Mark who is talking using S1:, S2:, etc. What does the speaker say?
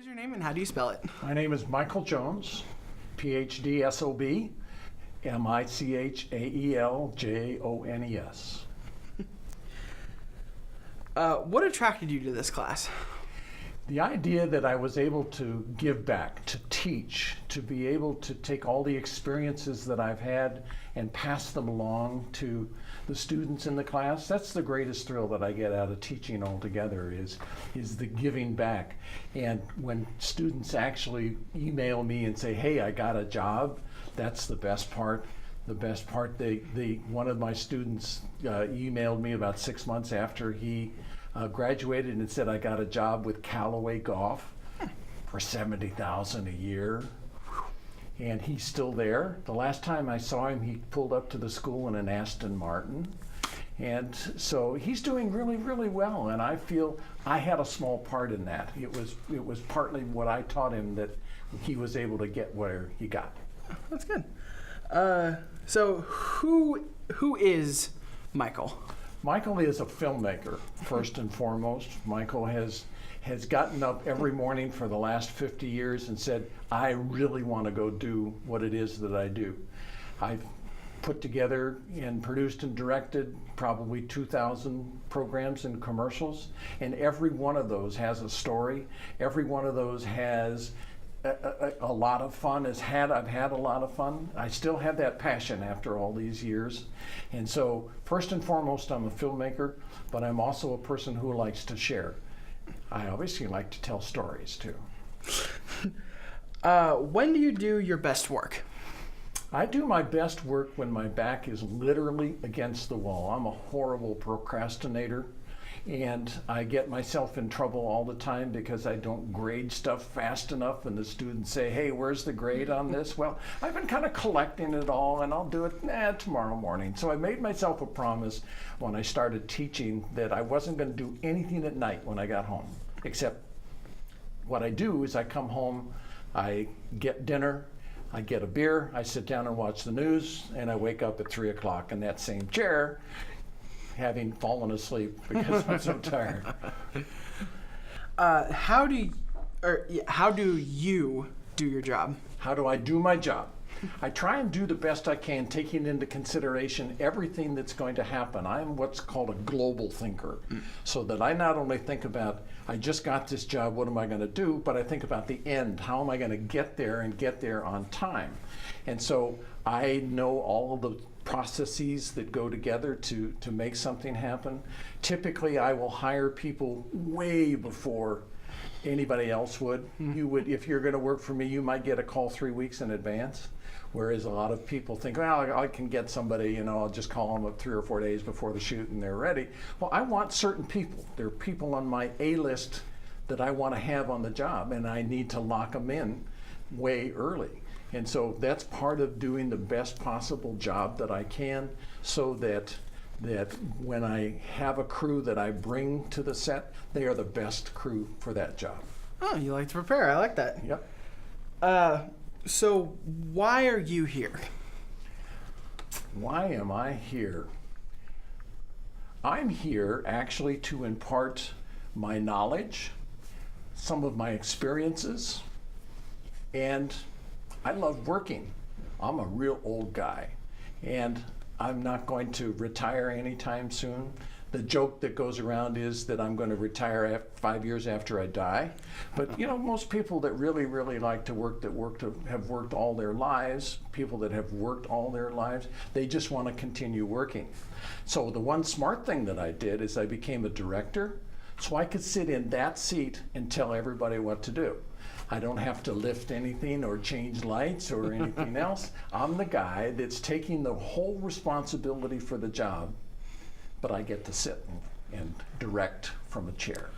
S1: your name and how do you spell it?
S2: My name is Michael Jones, PhD SOB, MICHAELJONES.
S1: What attracted you to this class?
S2: The idea that I was able to give back, to teach, to be able to take all the experiences that I've had and pass them along to the students in the class, that's the greatest thrill that I get out of teaching altogether is the giving back. And when students actually email me and say, hey, I got a job, that's the best part. The best part, one of my students emailed me about 6 months after he graduated and said, I got a job with Callaway Golf for $70,000 a year. And he's still there. The last time I saw him, he pulled up to the school in an Aston Martin. And so he's doing really, really well. And I feel I had a small part in that. It was partly what I taught him that he was able to get where he got.
S1: That's good. So who is Michael?
S2: Michael is a filmmaker, first and foremost. Michael has gotten up every morning for the last 50 years and said, I really want to go do what it is that I do. I've put together and produced and directed probably 2,000 programs and commercials, and every one of those has a story. Every one of those has a lot of fun. I've had a lot of fun. I still have that passion after all these years. And so first and foremost, I'm a filmmaker, but I'm also a person who likes to share. I obviously like to tell stories too.
S1: When do you do your best work?
S2: I do my best work when my back is literally against the wall. I'm a horrible procrastinator. And I get myself in trouble all the time because I don't grade stuff fast enough and the students say, hey, where's the grade on this? Well, I've been kind of collecting it all and I'll do it tomorrow morning. So I made myself a promise when I started teaching that I wasn't going to do anything at night when I got home, except what I do is I come home, I get dinner, I get a beer, I sit down and watch the news, and I wake up at 3 o'clock in that same chair having fallen asleep because I'm so tired.
S1: How do you do your job?
S2: How do I do my job? I try and do the best I can, taking into consideration everything that's going to happen. I'm what's called a global thinker, so that I not only think about, I just got this job, what am I going to do, but I think about the end. How am I going to get there and get there on time? And so I know all of the processes that go together to make something happen. Typically, I will hire people way before anybody else would. You would, if you're going to work for me, you might get a call 3 weeks in advance. Whereas a lot of people think, well, I can get somebody, I'll just call them up 3 or 4 days before the shoot and they're ready. Well, I want certain people. There are people on my A list that I want to have on the job, and I need to lock them in way early. And so that's part of doing the best possible job that I can, so that when I have a crew that I bring to the set, they are the best crew for that job.
S1: Oh, you like to prepare. I like that.
S2: Yep.
S1: So why are you here?
S2: Why am I here? I'm here actually to impart my knowledge, some of my experiences, and I love working. I'm a real old guy, and I'm not going to retire anytime soon. The joke that goes around is that I'm going to retire 5 years after I die. But most people that really, really like to work, have worked all their lives, people that have worked all their lives, they just want to continue working. So the one smart thing that I did is I became a director, so I could sit in that seat and tell everybody what to do. I don't have to lift anything or change lights or anything else. I'm the guy that's taking the whole responsibility for the job, but I get to sit and direct from a chair.